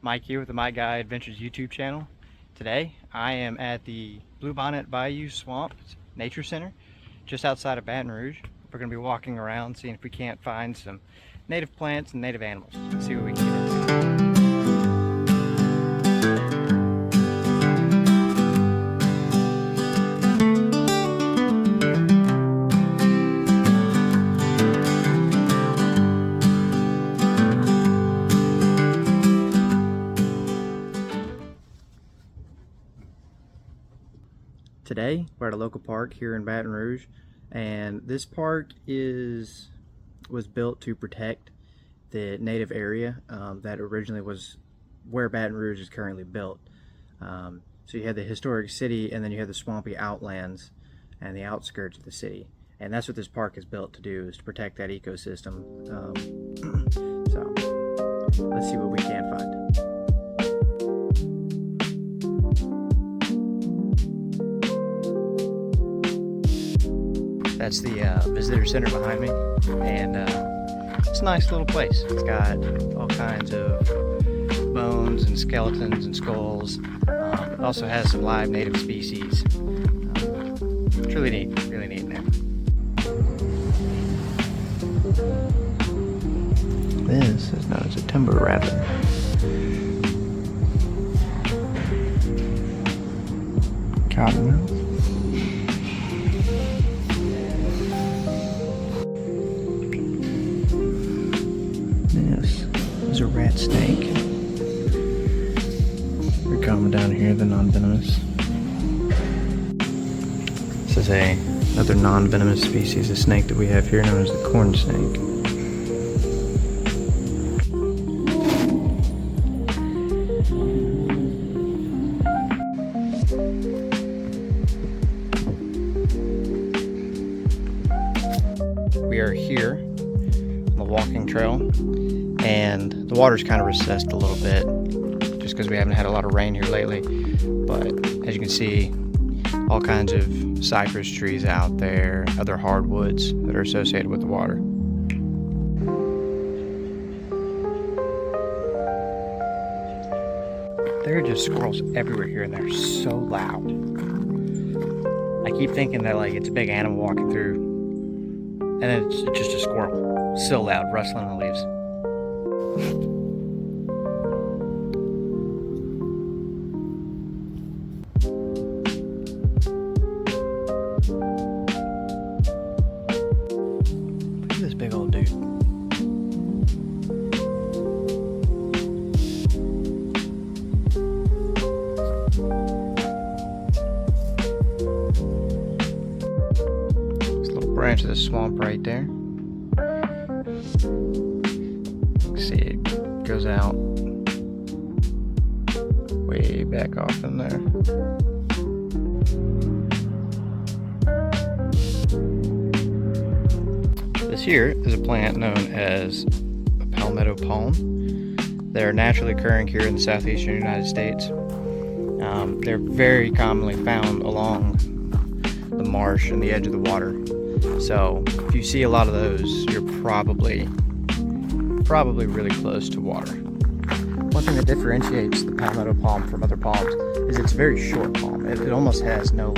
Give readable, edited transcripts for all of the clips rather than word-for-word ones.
Mike here with the My Guy Adventures YouTube channel. Today I am at the Bluebonnet Swamp Nature Center just outside of Baton Rouge. We're going to be walking around seeing if we can't find some native plants and native animals. See what we can get into. Today we're at a local park here in Baton Rouge, and this park was built to protect the native area that originally was where Baton Rouge is currently built. So you had the historic city, and then you had the swampy outlands and the outskirts of the city, and that's what this park is built to do, is to protect that ecosystem. So let's see what we can find. That's the visitor center behind me, and it's a nice little place. It's got all kinds of bones and skeletons and skulls. It also has some live native species. It's really neat in there. This is known as a timber rattler. Cottonmouth. A rat snake. They're common down here, the non-venomous. This is another non-venomous species of snake that we have here, known as the corn snake. We are here on the walking trail, and the water's kind of recessed a little bit just because we haven't had a lot of rain here lately, but as you can see, all kinds of cypress trees out there, other hardwoods that are associated with the water. There are just squirrels everywhere here, and they're so loud. I keep thinking that it's a big animal walking through, and then it's just a squirrel. So loud, rustling the leaves. Look at this big old dude. This little branch of the swamp right there. See, it goes out way back off in there. This here is a plant known as a palmetto palm. They're naturally occurring here in the southeastern United States. They're very commonly found along the marsh and the edge of the water. So if you see a lot of those, you're probably really close to water. One thing that differentiates the palmetto palm from other palms is it's a very short palm. It almost has no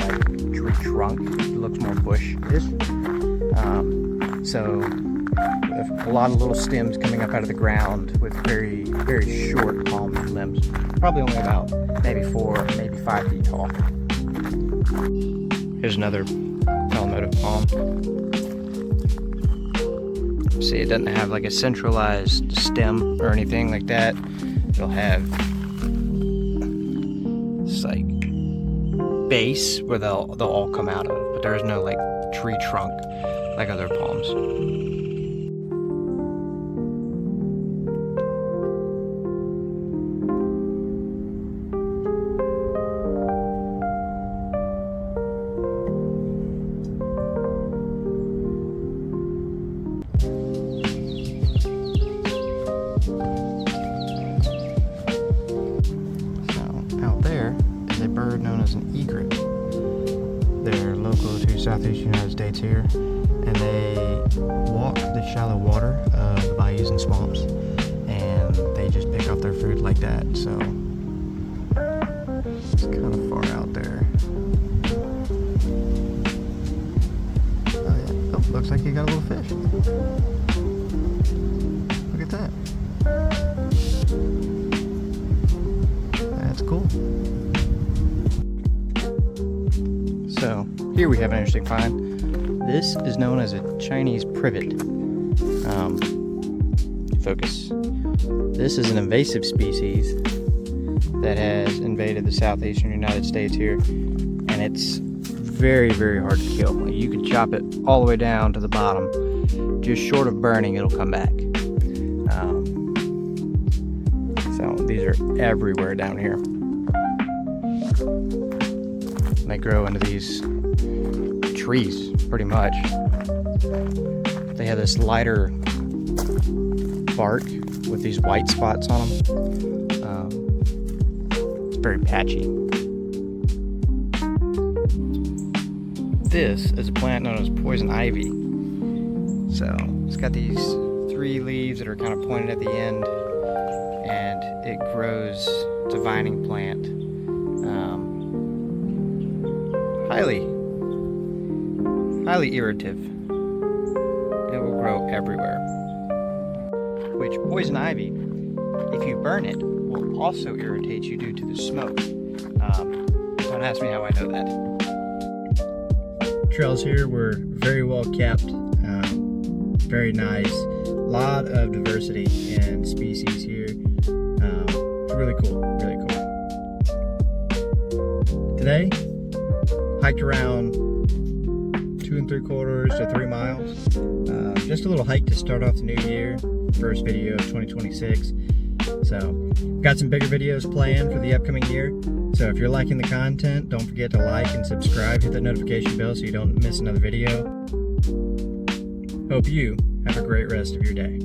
tree trunk. It looks more bush-ish. So a lot of little stems coming up out of the ground with very, very short palm limbs. Probably only about maybe 4, maybe 5 feet tall. Here's another palmetto palm. See, it doesn't have a centralized stem or anything like that. It'll have this base where they'll all come out of, but there is no tree trunk like other palms. A bird known as an egret. They're local to southeast United States here, and they walk the shallow water of the bayous and swamps, and they just pick off their food like that, so it's kind of far out there. Oh yeah, oh, looks like you got a little fish. Look at that. That's cool. So here we have an interesting find. This is known as a Chinese privet. Focus. This is an invasive species that has invaded the southeastern United States here, and it's very, very hard to kill. Like, you could chop it all the way down to the bottom. Just short of burning, it'll come back. So these are everywhere down here. They grow into these trees, pretty much. They have this lighter bark with these white spots on them. It's very patchy. This is a plant known as poison ivy. So it's got these 3 leaves that are kind of pointed at the end, and it grows. It's a vining plant. Highly irritative. It will grow everywhere. Which poison ivy, if you burn it, will also irritate you due to the smoke. Don't ask me how I know that. Trails here were very well kept, very nice. A lot of diversity in species here. It's really cool, really cool. Today, hiked around 2 3/4 to 3 miles. Just a little hike to start off the new year. First video of 2026. So, got some bigger videos planned for the upcoming year. So if you're liking the content, don't forget to like and subscribe. Hit that notification bell so you don't miss another video. Hope you have a great rest of your day.